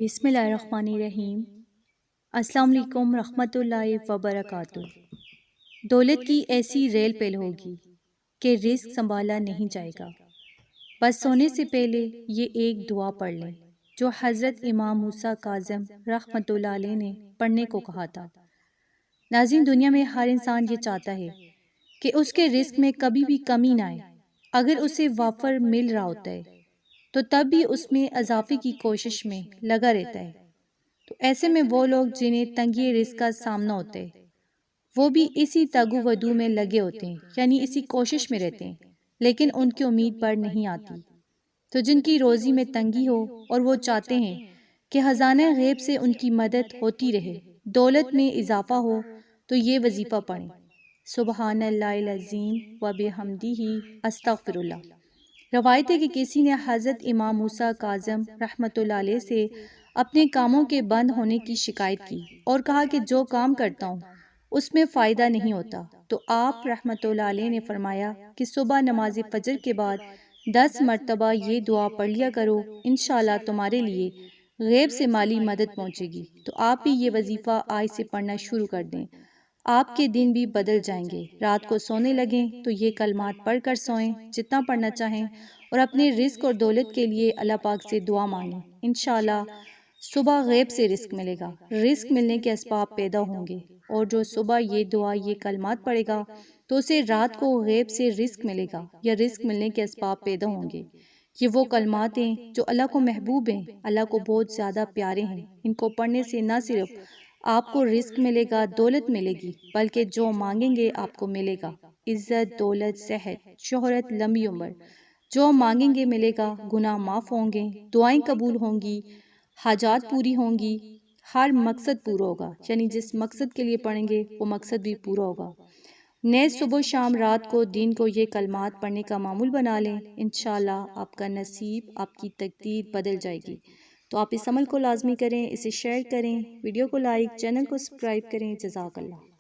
بسم اللہ الرحمن الرحیم۔ السلام علیکم رحمۃ اللہ وبرکاتہ۔ دولت کی ایسی ریل پیل ہوگی کہ رزق سنبھالا نہیں جائے گا۔ بس سونے سے پہلے یہ ایک دعا پڑھ لیں جو حضرت امام موسیٰ کاظم رحمۃ اللہ علیہ نے پڑھنے کو کہا تھا۔ ناظرین، دنیا میں ہر انسان یہ چاہتا ہے کہ اس کے رزق میں کبھی بھی کمی نہ آئے۔ اگر اسے وافر مل رہا ہوتا ہے تو تب بھی اس میں اضافے کی کوشش میں لگا رہتا ہے۔ تو ایسے میں وہ لوگ جنہیں تنگی رزق کا سامنا ہوتا ہے وہ بھی اسی تگو ودو میں لگے ہوتے ہیں، یعنی اسی کوشش میں رہتے ہیں، لیکن ان کی امید بڑھ نہیں آتی۔ تو جن کی روزی میں تنگی ہو اور وہ چاہتے ہیں کہ خزانہ غیب سے ان کی مدد ہوتی رہے، دولت میں اضافہ ہو، تو یہ وظیفہ پڑھیں: سبحان اللہ العظیم و بحمدہ استغفر اللہ۔ روایت ہے کہ کسی نے حضرت امام موسیٰ کاظم رحمۃ اللہ علیہ سے اپنے کاموں کے بند ہونے کی شکایت کی اور کہا کہ جو کام کرتا ہوں اس میں فائدہ نہیں ہوتا، تو آپ رحمۃ اللہ علیہ نے فرمایا کہ صبح نماز فجر کے بعد 10 مرتبہ یہ دعا پڑھ لیا کرو، انشاءاللہ تمہارے لیے غیب سے مالی مدد پہنچے گی۔ تو آپ بھی یہ وظیفہ آج سے پڑھنا شروع کر دیں، آپ کے دن بھی بدل جائیں گے۔ رات کو سونے لگیں تو یہ کلمات پڑھ کر سوئیں، جتنا پڑھنا چاہیں، اور اپنے رزق اور دولت کے لیے اللہ پاک سے دعا مانگیں۔ انشاءاللہ صبح غیب سے رزق ملے گا، رزق ملنے کے اسباب پیدا ہوں گے، اور جو صبح یہ دعا یہ کلمات پڑھے گا تو اسے رات کو غیب سے رزق ملے گا یا رزق ملنے کے اسباب پیدا ہوں گے۔ یہ وہ کلمات ہیں جو اللہ کو محبوب ہیں، اللہ کو بہت زیادہ پیارے ہیں۔ ان کو پڑھنے سے نہ صرف آپ کو رزق ملے گا، دولت ملے گی، بلکہ جو مانگیں گے آپ کو ملے گا: عزت، دولت، صحت، شہرت، لمبی عمر۔ جو مانگیں گے ملے گا، گناہ معاف ہوں گے، دعائیں قبول ہوں گی، حاجات پوری ہوں گی، ہر مقصد پورا ہوگا، یعنی جس مقصد کے لیے پڑھیں گے وہ مقصد بھی پورا ہوگا۔ نیز صبح شام رات کو دین کو یہ کلمات پڑھنے کا معمول بنا لیں، انشاءاللہ آپ کا نصیب، آپ کی تقدیر بدل جائے گی۔ تو آپ اس عمل کو لازمی کریں، اسے شیئر کریں، ویڈیو کو لائک، چینل کو سبسکرائب کریں۔ جزاک اللہ۔